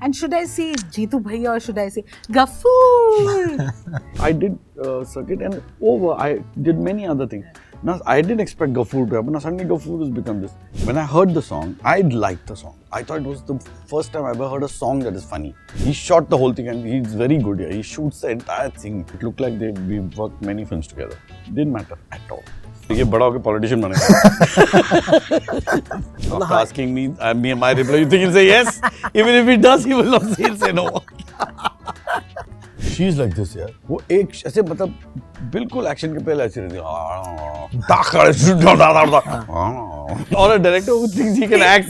And should I say Jeetu Bhaiya or should I say Gaffoor? I did circuit and over. I did many other things. Now I didn't expect Gaffoor to happen. Now suddenly Gaffoor has become this. When I heard the song, I liked the song. I thought it was the first time I ever heard a song that is funny. He shot the whole thing and he's very good here. He shoots the entire thing. It looked like we worked many films together. Didn't matter at all. ये बड़ा होकर politician बनेगा. After asking me, my reply, you think he'll say yes? Even if he does, he will not say, he'll say no. She's like this यार. वो एक ऐसे मतलब बिल्कुल एक्शन के पहले ऐसे रहती है. और a director who thinks he can act.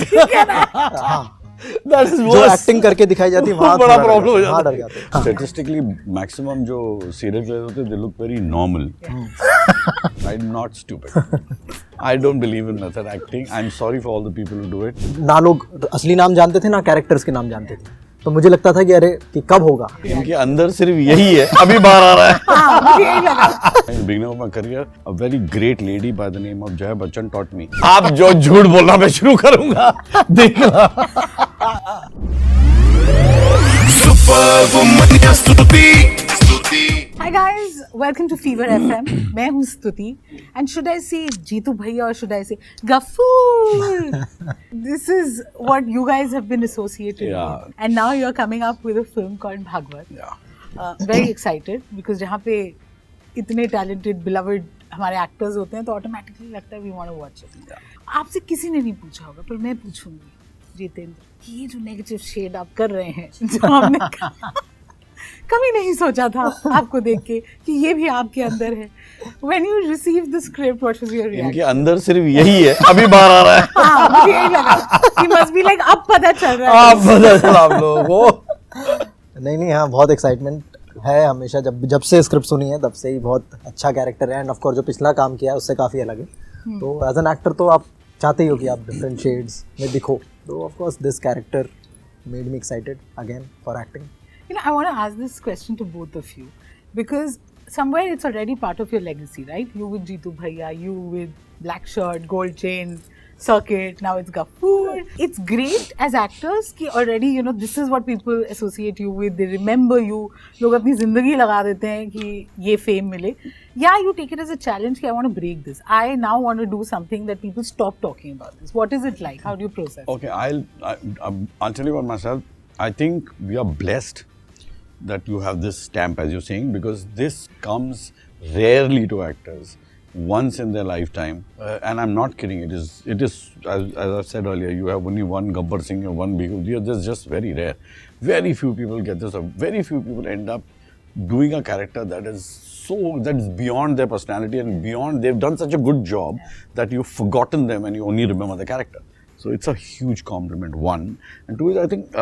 That is worse. जो एक्टिंग करके दिखाई जाती है वहाँ बड़ा प्रॉब्लम हो वहाँ जाता डर है. जाते हैं. Statistically, maximum जो serial players होते हैं, they look very normal. I'm not stupid. I don't believe in method acting. I'm sorry for all the people who do it. ना लोग असली नाम जानते थे ना कैरेक्टर्स के नाम जानते थे, तो मुझे लगता था कि अरे कि कब होगा. इनके अंदर सिर्फ यही है, अभी बाहर आ रहा है. मुझे यही लगा. In the beginning of my career, a very great lady by the name of Jaya Bachchan taught me. आप जो झूठ बोलना मैं शुरू करूंगा, देखना. Hi guys, welcome to Fever FM. मैं हूँ स्तुति. And should I say Jeetu Bhaiya or should I say Gaffoor? This is what you guys have been associated with. And now you're coming up with a film called Bhagwat. Yeah. Very excited because जहाँ पे इतने talented, beloved हमारे actors होते हैं तो automatically लगता है we want to watch it. आपसे किसी ने नहीं पूछा होगा पर मैं पूछूंगी जितेंद्र कि ये जो नेगेटिव शेड आप कर रहे हैं जो हमने कभी नहीं सोचा था आपको देख के कि ये भी आपके अंदर है. When you received the script, what was your reaction? इनके अंदर सिर्फ यही है, अभी बाहर आ रहा है. हाँ, मुझे यही लगा. He must be like अब पता चल रहा है. आप पता चला आप लोगों को. नहीं हाँ बहुत एक्साइटमेंट है हमेशा. जब से स्क्रिप्ट सुनी है तब से ही बहुत अच्छा कैरेक्टर है. एंड ऑफ कोर्स जो पिछला काम किया है उससे काफ़ी अलग है. तो एज एन एक्टर तो आप चाहते ही हो कि आप डिफरेंट शेड्स में दिखो. तो of course this character made me excited again for acting. You know, I want to ask this question to both of you because somewhere it's already part of your legacy, right? You with Jeetu Bhaiya, you with Black Shirt, Gold Chain, Circuit, now it's Gaffoor. It's great as actors कि already, you know, this is what people associate you with. They remember you. लोग अपनी ज़िंदगी लगा देते हैं कि ये fame मिले. Yeah, you take it as a challenge कि I want to break this. I now want to do something that people stop talking about this. What is it like? How do you process? Okay, I'll tell you about myself. I think we are blessed that you have this stamp, as you're saying, because this comes rarely to actors, once in their lifetime. And I'm not kidding. It is as I said earlier, you have only one Gabbar Singh or one Big. This is just very rare. Very few people get this. Very few people end up doing a character that is beyond their personality and beyond. They've done such a good job that you've forgotten them and you only remember the character. So it's a huge compliment. One. And two is, I think,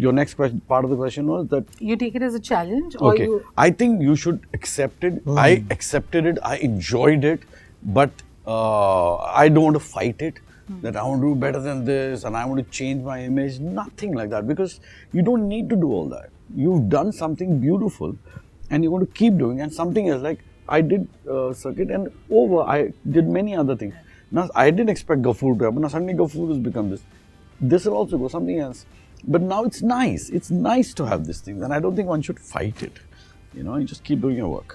your next question, part of the question was that you take it as a challenge, or okay, I think you should accept it. I accepted it. I enjoyed it, but I don't want to fight it. That I want to do better than this, and I want to change my image. Nothing like that, because you don't need to do all that. You've done something beautiful, and you want to keep doing. And something else, like I did Circuit and over. I did many other things. Now I didn't expect Gaffoor to happen. Now suddenly Gaffoor has become this. This will also go something else. But now it's nice. It's nice to have these things, and I don't think one should fight it. You know, you just keep doing your work.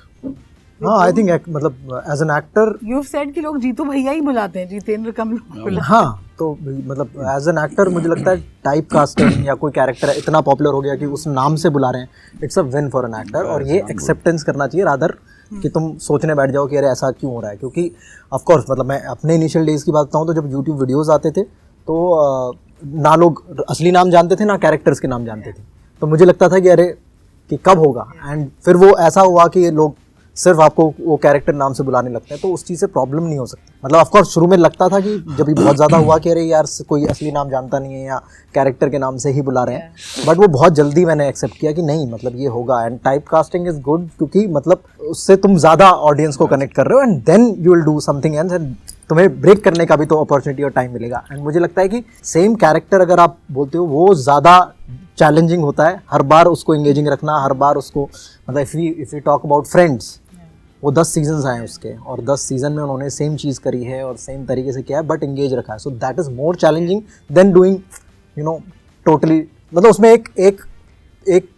हाँ I think मतलब as an actor You've said कि लोग जीतू भैया ही बुलाते हैं, जितेंद्र कम लोग बुलाते हैं. हाँ तो मतलब एज एन एक्टर मुझे लगता है टाइप कास्टिंग या कोई कैरेक्टर इतना पॉपुलर हो गया कि उस नाम से बुला रहे हैं. It's a win for an actor. और ये एक्सेप्टेंस करना चाहिए रादर कि तुम सोचने बैठ जाओ कि अरे ऐसा क्यों हो रहा है. क्योंकि ऑफ कोर्स मतलब मैं अपने इनिशियल डेज की बात बताऊँ तो जब यूट्यूब वीडियोज़ आते थे तो ना लोग असली नाम जानते थे ना कैरेक्टर्स के नाम जानते थे. तो मुझे लगता था कि अरे कि कब होगा. एंड फिर वो ऐसा हुआ कि लोग सिर्फ आपको वो कैरेक्टर नाम से बुलाने लगते हैं. तो उस चीज़ से प्रॉब्लम नहीं हो सकती. मतलब ऑफ कोर्स शुरू में लगता था कि जब भी बहुत ज़्यादा हुआ कि अरे यार कोई असली नाम जानता नहीं है या कैरेक्टर के नाम से ही बुला रहे हैं. बट वो बहुत जल्दी मैंने एक्सेप्ट किया कि नहीं मतलब ये होगा. And type casting is good क्योंकि मतलब उससे तुम ज़्यादा ऑडियंस को कनेक्ट कर रहे हो. And then you will do something else and तुम्हें ब्रेक करने का भी तो अपॉर्चुनिटी और टाइम मिलेगा. एंड मुझे लगता है कि सेम कैरेक्टर अगर आप बोलते हो वो ज़्यादा चैलेंजिंग होता है. हर बार उसको एंगेजिंग रखना, हर बार उसको मतलब if you talk about friends, वो 10 सीजन्स आए उसके और 10 सीजन में उन्होंने सेम चीज़ करी है और सेम तरीके से किया है बट एंगेज रखा है. So that is more challenging than doing you know totally मतलब उसमें एक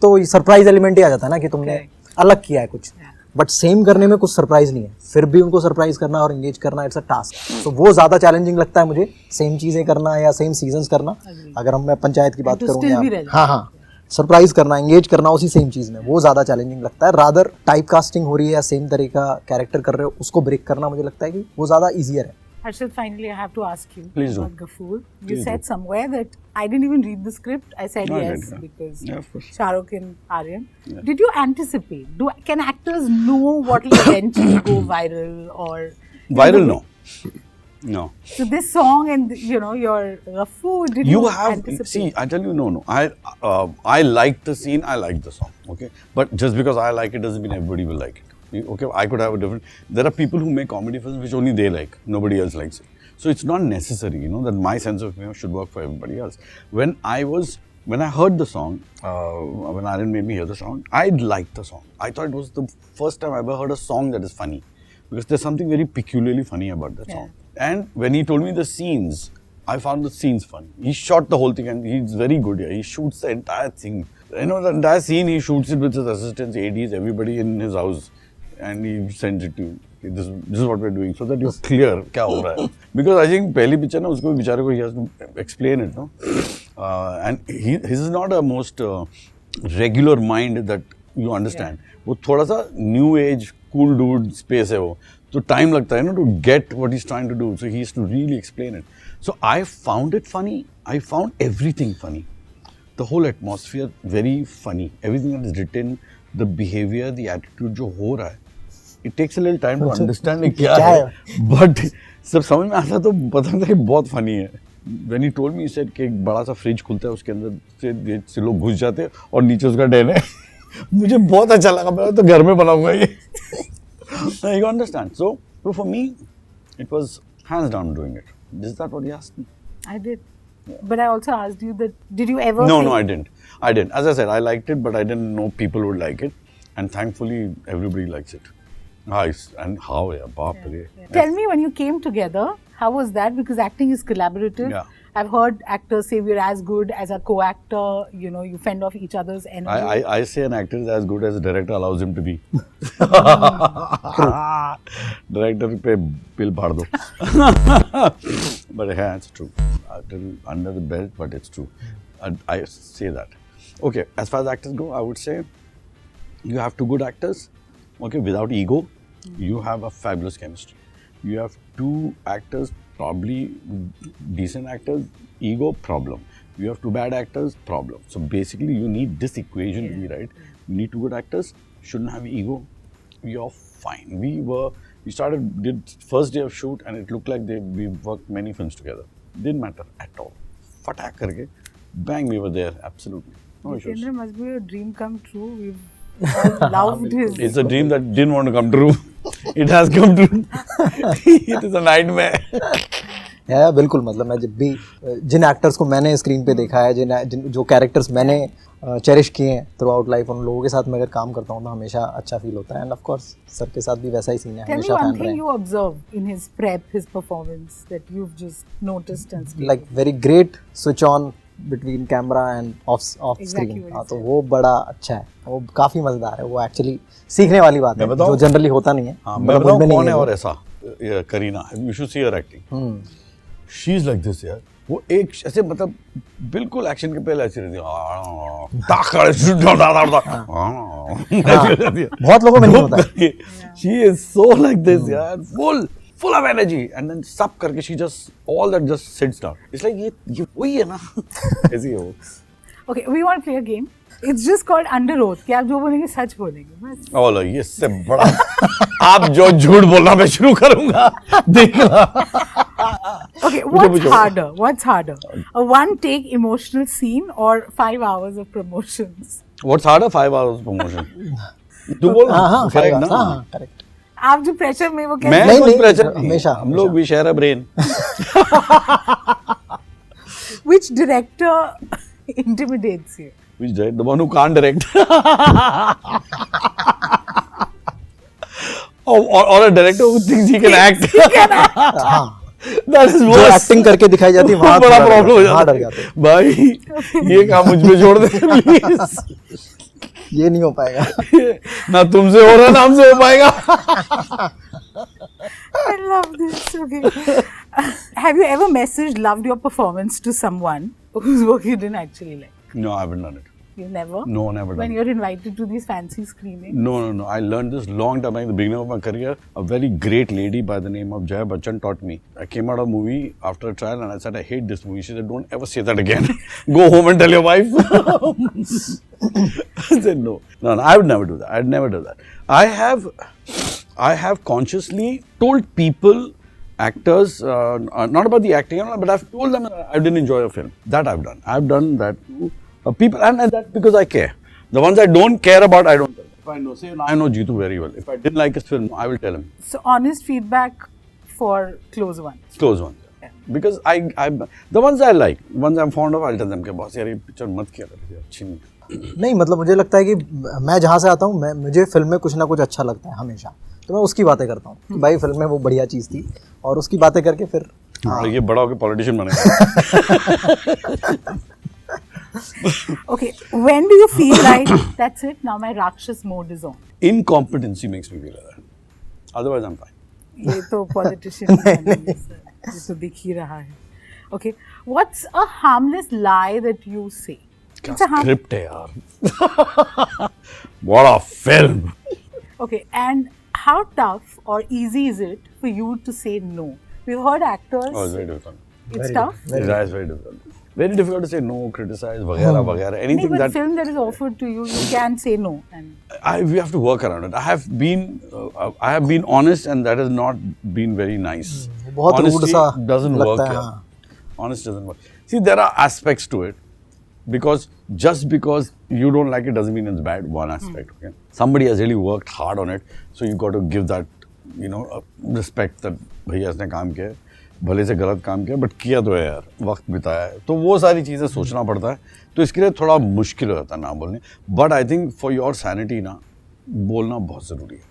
तो सरप्राइज एलिमेंट ही आ जाता है ना कि तुमने अलग किया है कुछ, बट सेम करने में कुछ सरप्राइज नहीं है, फिर भी उनको सरप्राइज करना और एंगेज करना इट्स अ टास्क। सो वो ज्यादा चैलेंजिंग लगता है मुझे, सेम चीजें करना या सेम सीजन्स करना। अगर मैं पंचायत की बात करूँ या हाँ सरप्राइज करना, एंगेज करना उसी सेम चीज में, वो ज्यादा चैलेंजिंग लगता है। रादर टाइप कास्टिंग हो रही है या सेम तरह का कैरेक्टर कर रहे हो, उसको ब्रेक करना मुझे लगता है कि वो ज्यादा ईजियर है। Harshad, finally, I have to ask you Please about do. Ghafoor. You said somewhere that I didn't even read the script. I said No, I yes did, yeah. because Yeah, of course. Shah Rukh and Aryan. Yeah. Did you anticipate? Can actors know what will eventually go viral or Viral? No. No. So this song and your Ghafoor, did you anticipate? See, I tell you, no. I like the scene, I like the song, okay? But just because I like it doesn't mean everybody will like it. Okay, I could have a different. There are people who make comedy films which only they like, nobody else likes it. So it's not necessary, that my sense of humor should work for everybody else. When I heard the song, when Aryan made me hear the song, I liked the song. I thought it was the first time I ever heard a song that is funny, because there's something very peculiarly funny about that song. And when he told me the scenes, I found the scenes funny. He shot the whole thing and he's very good here. He shoots the entire thing. The entire scene, he shoots it with his assistants, ADs, everybody in his house. And he sends it to you. This is what we're doing, so that you're clear क्या हो रहा है. Because I think पहली picture ना उसको बेचारे को he has to explain it, no? And his is not a most regular mind that you understand. वो थोड़ा सा new age cool dude space है वो, तो time लगता है ना to get what he's trying to do. So he has to really explain it. So I found it funny. I found everything funny. The whole atmosphere very funny. Everything that is written, the behavior, the attitude जो हो रहा है. It takes a little time to understand क्या है, but जब समझ में आता तो पता था कि बहुत funny है. When he told me, he said कि एक बड़ा सा फ्रिज खुलता है, उसके अंदर से लोग घुस जाते हैं और नीचे उसका den है. मुझे बहुत अच्छा लगा, मैं तो घर में बनाऊंगा ये. You understand? So for me, it was hands down doing it. Is that what you asked me? I did. But I also asked you that, did you ever No, I didn't. As I said, I liked it, but I didn't know people would like it. And thankfully, everybody likes it. Nice. And how, yeah, baap re. Tell me, when you came together, how was that? Because acting is collaborative. Yeah. I've heard actors say we're as good as a co-actor, you fend off each other's energy. I say an actor is as good as the director allows him to be. Director pe pill bhar do. But yeah, it's true. Under the belt, but it's true. I say that. Okay, as far as actors go, I would say you have two good actors. Okay, without ego, you have a fabulous chemistry. You have two actors, probably decent actors, ego, problem. You have two bad actors, problem. So basically, you need this equation to be right. You need two good actors, shouldn't have ego. You're fine. Did first day of shoot, and it looked like we worked many films together. Didn't matter at all. Fatak karke, bang, we were there. Absolutely. No issues. Jitendra, must be a dream come true. We've all loved his. It's a dream that didn't want to come true. It has come true. It is a nightmare. है बिल्कुल, मतलब मैं जब भी जिन actors को मैंने screen पे देखा है, जिन जो कैरेक्टर्स मैंने चेरिश किए हैं थ्रू आउट लाइफ, उन लोगों के साथ मैं अगर काम करता हूँ तो हमेशा अच्छा फील होता है. एंड ऑफ कोर्स सर के साथ भी वैसा ही सीन है, हमेशा फैन रहे. Tell me one thing you observed in his prep, his performance, that you've just noticed and stated. Like very great switch on between camera and off screen. हाँ, तो वो बड़ा अच्छा है, वो काफी मजेदार है. वो एक्चुअली सीखने वाली बात है जो जनरली होता नहीं है. मैं बताऊँ कौन है और ऐसा, Kareena. You should see her acting. She is like this यार. वो एक ऐसे मतलब बिल्कुल एक्शन के पहले ऐसी रहती है. बहुत लोगों में नहीं होता है. She is so like this यार, full of energy, and then सब करके she just all that just sits down. It's like ये वही है ना. ऐसी है वो. Okay, we want to play a game. It's just called Under Oath. कि आप जो बोलेंगे सच बोलेंगे बस. बोलो, ये से बड़ा आप जो झूठ बोलना मैं शुरू करूंगा, देखना. Okay, what's harder? A one-take emotional scene or 5 hours of promotions? What's harder? 5 hours promotion. तू बोल. हाँ, करेक्ट ना. हाँ, करेक्ट. आप जो प्रेशर में वो मैं नहीं, कुछ प्रेशर हमेशा हम लोग भी share a brain. Which director intimidates you? Which director? The one who can't direct. or a director who thinks he can act. That is जो worse. एक्टिंग करके दिखाई जाती है वहाँ बड़ा थोड़ा प्रॉब्लम हो वहाँ डर जाता जाते है भाई। ये काम मुझ पे छोड़ दे प्लीज। हैं। ये नहीं हो पाएगा। ना तुमसे हो रहा ना हमसे हो पाएगा। I love this. Okay. Have you ever messaged, loved your performance to someone whose work you didn't actually like? No, I haven't done it. You've never? No, never done When it. you're invited to these fancy screenings? No. I learned this long time ago, in the beginning of my career. A very great lady by the name of Jaya Bachchan taught me. I came out of a movie after a trial and I said, I hate this movie. She said, don't ever say that again. Go home and tell your wife. I said, no, I would never do that. I'd never do that. I have consciously told people, actors, not about the acting, but I've told them I didn't enjoy a film. That I've done. I've done that to people, and that's because I care. The ones I don't care about, I don't tell. If I know, say, I know Jeetu very well. If I didn't like his film, I will tell him. So honest feedback for close ones. Close ones. Yeah. Because the ones I like, ones I'm fond of, I'll tell them कि boss यार ये picture मत किया कर, अच्छी नहीं। नहीं मतलब मुझे लगता है कि मैं जहाँ से आता हूँ मुझे फिल्म में कुछ ना कुछ अच्छा लगता है हमेशा, तो मैं उसकी बातें करता हूँ कि भाई फिल्म में वो बढ़िया चीज़ थी, और उसकी बातें करके फिर ये बड़ा होकर पॉलिटिशियन बनेगा। Okay, when do you feel like that's it? Now my Rakshas mode is on. Incompetency makes me feel like that. Otherwise, I'm fine. ये तो politician ये तो दिख ही रहा है. Okay, what's a harmless lie that you say? क्या It's a script है यार? What a film! Okay, and how tough or easy is it for you to say no? We've heard actors. Oh, it's very difficult. It's tough. It's very difficult. Very difficult to say no, criticize, वगैरह, No, anything but that film that is offered to you, you can say no. And we have to work around it. I have been honest, and that has not been very nice. बहुत rude Honesty सा doesn't work. लगता है, here. हाँ. Honest doesn't work. See, there are aspects to it, because just because you don't like it doesn't mean it's bad. One aspect. Okay? Somebody has really worked hard on it, so you got to give that, respect that भैया इसने काम किया है, भले से गलत काम किया, बट किया तो है यार, वक्त बिताया है, तो वो सारी चीज़ें सोचना पड़ता है, तो इसके लिए थोड़ा मुश्किल हो जाता है ना बोलने, but I think for your sanity ना बोलना बहुत ज़रूरी है।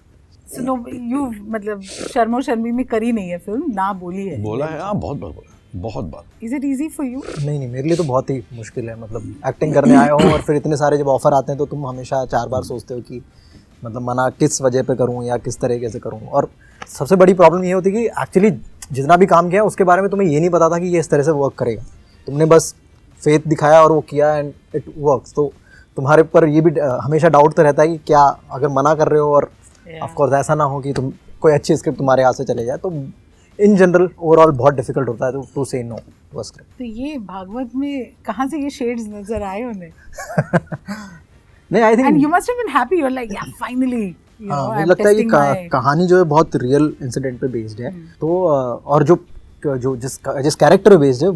so no, you मतलब शर्मो शर्मी में करी नहीं है फिल्म, ना बोली है। बोला है, हाँ बहुत बार बोला है, बहुत बार। Is it easy for you? नहीं मेरे लिए तो बहुत ही मुश्किल है, मतलब एक्टिंग करने आए हो और फिर इतने सारे जब ऑफर आते हैं तो तुम हमेशा 4 बार सोचते हो कि मतलब मना किस वजह पे करूँ या किस तरीके से करूँ, और सबसे बड़ी प्रॉब्लम ये होती है कि एक्चुअली जितना भी काम किया उसके बारे में तुम्हें ये नहीं पता था कि ये इस तरह से वर्क करेगा, तुमने बस फेथ दिखाया और वो किया एंड इट वर्क्स, तो तुम्हारे ऊपर ये भी हमेशा डाउट तो रहता है कि क्या अगर मना कर रहे हो और ऑफ कोर्स ऐसा ना हो कि तुम कोई अच्छी स्क्रिप्ट तुम्हारे हाथ से चले जाए, तो इन जनरल ओवरऑल बहुत डिफिकल्ट होता है टू से नो टू अ स्क्रिप्ट। तो ये भागवत में कहाँ से ये शेड्स नजर आए उन्हें? नहीं आई And think you must have been happy. You're like, yeah, finally. You know, मुझे I'm लगता है कि testing my. कहानी जो है बहुत रियल इंसिडेंट पे बेस्ड है, तो और जो जिस कैरेक्टर पे बेस्ड है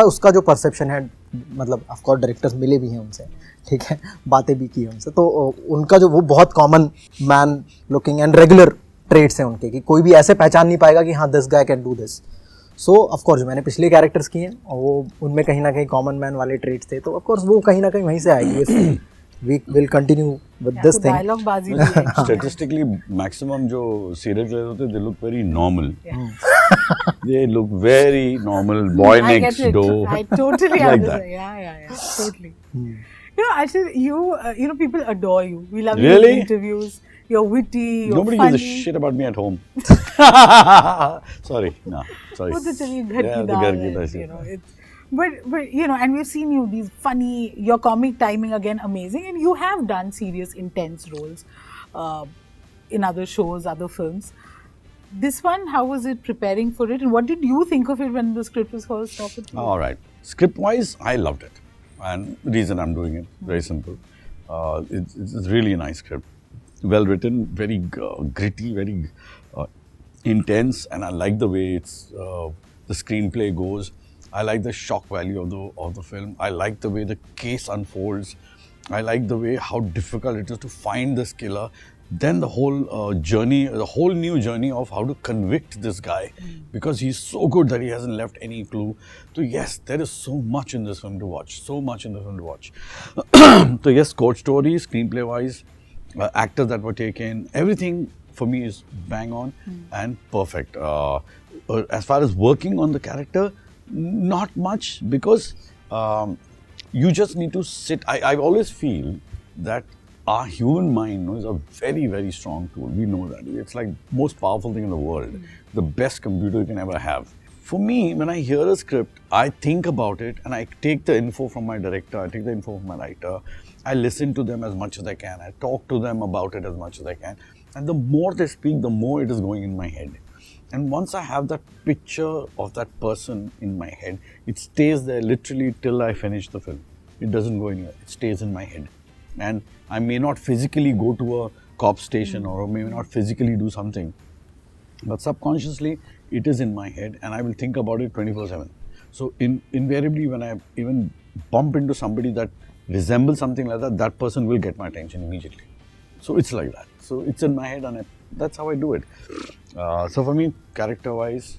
उसका जो परसेप्शन है, मतलब ऑफ कोर्स डायरेक्टर्स मिले भी हैं उनसे, ठीक है, बातें भी की हैं उनसे, तो उनका जो वो बहुत common man looking and regular traits हैं उनके, कि कोई भी ऐसे पहचान नहीं पाएगा कि हाँ this guy can do this. So of course मैंने पिछले कैरेक्टर्स किए हैं और वो उनमें कहीं ना कहीं कॉमन मैन वाले ट्रेड्स थे, तो ऑफ कोर्स वो कहीं ना कहीं वहीं से आएगी। We will continue with this thing. Dialogue बाजी भी है। Statistically, maximum जो serial killers होते हैं, they look very normal. They look very normal. Boy I get next it. door. I totally Like understand. that. Yeah, totally. Actually, you people adore you. We love Really? your interviews. You're witty. You're Nobody funny. gives a shit about me at home. Sorry, no, sorry. वो तो चलिए घर की Yeah, the दाल घर की है, दाल, you know, it's, but and we've seen you these funny, your comic timing again amazing, and you have done serious intense roles in other shows, other films. This one, how was it preparing for it, and what did you think of it when the script was first offered to you? All right. Script-wise, I loved it, and the reason I'm doing it, very simple. It's really a nice script, well written, very gritty, very intense, and I like the way the screenplay goes. I like the shock value of the film. I like the way the case unfolds. I like the way how difficult it is to find this killer. Then the whole journey, the whole new journey of how to convict this guy, because he's so good that he hasn't left any clue. So yes, there is so much in this film to watch. So much in the film to watch. So yes, court story, screenplay wise, actors that were taken, everything for me is bang on and perfect. As far as working on the character, not much, because you just need to sit. I always feel that our human mind is a very, very strong tool. We know that. It's like most powerful thing in the world. The best computer you can ever have. For me, when I hear a script, I think about it and I take the info from my director, I take the info from my writer, I listen to them as much as I can, I talk to them about it as much as I can. And the more they speak, the more it is going in my head. And once I have that picture of that person in my head, it stays there literally till I finish the film. It doesn't go anywhere. It stays in my head. And I may not physically go to a cop station or may not physically do something, but subconsciously it is in my head and I will think about it 24/7. So invariably when I even bump into somebody that resembles something like that, that person will get my attention immediately. So it's like that. So it's in my head and that's how I do it. So for me, character-wise,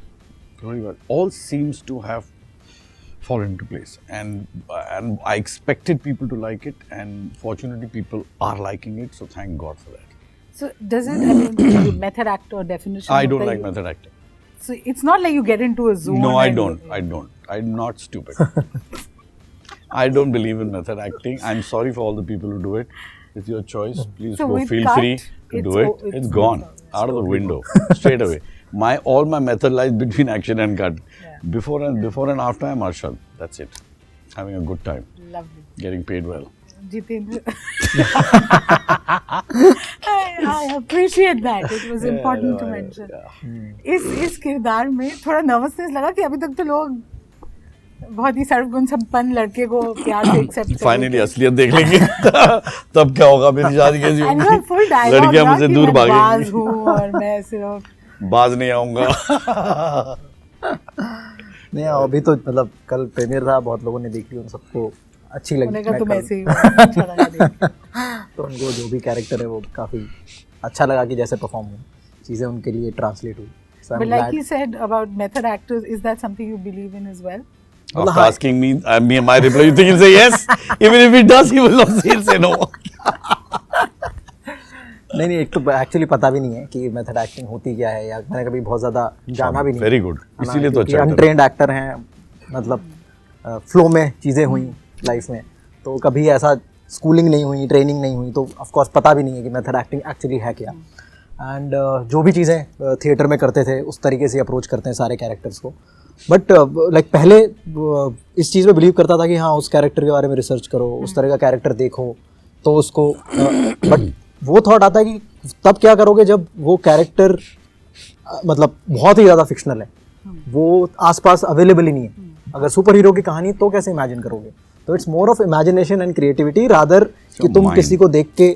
very well. All seems to have fallen into place, and I expected people to like it, and fortunately, people are liking it. So thank God for that. So does it? I mean, the method actor definition. I don't like method acting. So it's not like you get into a zone. No, I don't. I'm not stupid. I don't believe in method acting. I'm sorry for all the people who do it. It's your choice. Please So go. with Feel cut, free to do it. It's gone out of the window straight away. All my method lies between action and cut. Yeah. Before and after, I'm Arshad. That's it. Having a good time. Lovely. Getting paid well. Jitendra. I appreciate that. It was important to mention. इस किरदार में थोड़ा nervousness लगा कि अभी तक तो लोग बहुत ही सर्वगुण संपन्न लड़के को प्यार से एक्सेप्ट करते हैं। फाइनली असलियत देख लेंगे तब क्या होगा, मेरी शादी कैसी होगी, फुल डायलॉग लड़कियां मुझसे दूर भागेंगी, बाज हूँ और मैं सिर्फ बाज नहीं आऊंगा। नहीं अभी तो मतलब कल प्रीमियर था, बहुत लोगों ने देखी, उन सबको अच्छी लगी। तुम ऐसे ही अच्छा लगा देख। तो उनको जो भी कैरेक्टर है वो काफ़ी अच्छा लगा कि जैसे परफॉर्म हुई चीज़ें उनके लिए ट्रांसलेट हुई। But like you said about method actors, is that something you believe in as well? After asking me, my reply, you think he'll say yes? Even if he does, he will not say, he'll say no. नहीं एक तो actually पता भी नहीं है कि method acting होती क्या है, या मैंने कभी बहुत ज़्यादा जाना भी नहीं। वेरी गुड, इसीलिए तो अच्छा। अनट्रेन्ड एक्टर हैं, मतलब फ्लो में चीज़ें हुई लाइफ में, तो कभी ऐसा स्कूलिंग नहीं हुई, ट्रेनिंग नहीं हुई, तो ऑफ कोर्स पता भी नहीं है कि मेथड एक्टिंग एक्चुअली है क्या। एंड जो भी चीज़ें थिएटर में करते थे उस तरीके से अप्रोच करते हैं सारे कैरेक्टर्स को। बट लाइक पहले इस चीज़ में बिलीव करता था कि हाँ उस कैरेक्टर के बारे में रिसर्च करो, उस तरह का कैरेक्टर देखो तो उसको, बट वो थॉट आता है कि तब क्या करोगे जब वो कैरेक्टर मतलब बहुत ही ज़्यादा फिक्शनल है, वो आसपास अवेलेबल ही नहीं है। अगर सुपर हीरो की कहानी तो कैसे इमेजिन करोगे? तो it's more of imagination and creativity rather कि तुम किसी को देख के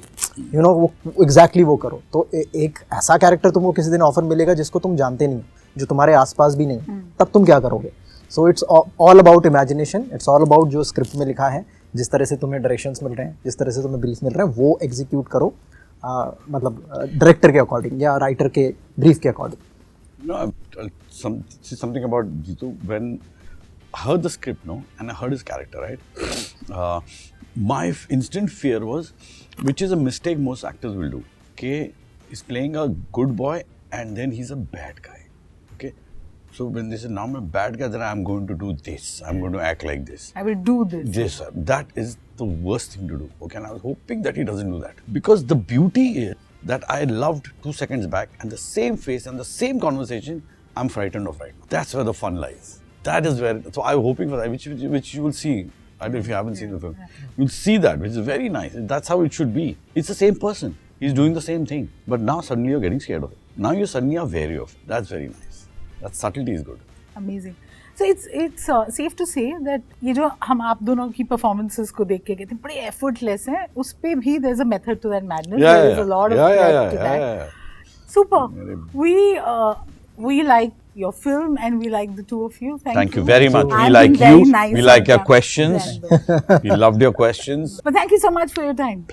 यू नो वो एग्जैक्टली वो करो। तो एक ऐसा कैरेक्टर तुमको किसी दिन ऑफर मिलेगा जिसको तुम जानते नहीं, जो तुम्हारे आसपास भी नहीं, तब तुम क्या करोगे? So it's all about imagination, it's all about जो स्क्रिप्ट में लिखा है, जिस तरह से तुम्हें डायरेक्शंस मिल रहे हैं, जिस तरह से तुम्हें ब्रीफ मिल रहे हैं, वो एग्जीक्यूट करो, मतलब डायरेक्टर के अकॉर्डिंग या राइटर के ब्रीफ के according. Something about Jitu, when I heard the script, and I heard his character, right? My instant fear was, which is a mistake most actors will do. Okay, he's playing a good boy and then he's a bad guy. Okay, so when they say now I'm a bad guy, then I'm going to do this. I'm going to act like this. I will do this. Yes, sir. That is the worst thing to do. Okay, and I was hoping that he doesn't do that, because the beauty is that I loved 2 seconds back, and the same face and the same conversation, I'm frightened of right now. That's where the fun lies. That is where. So I'm hoping for that, which you will see. I don't know if you haven't seen the film. You'll see that, which is very nice. That's how it should be. It's the same person. He's doing the same thing. But now suddenly you're getting scared of it. Now you suddenly are wary of it. That's very nice. That subtlety is good. Amazing. So it's safe to say that ये जो हम आप दोनों की performances को देख के कहते हैं बड़े effortless हैं, उस पे भी there's a method to that madness. Yeah, there is a lot of depth to that. Super. We like your film and we like the two of you. Thank you very much. We like you. We like your questions. We loved your questions. But thank you so much for your time.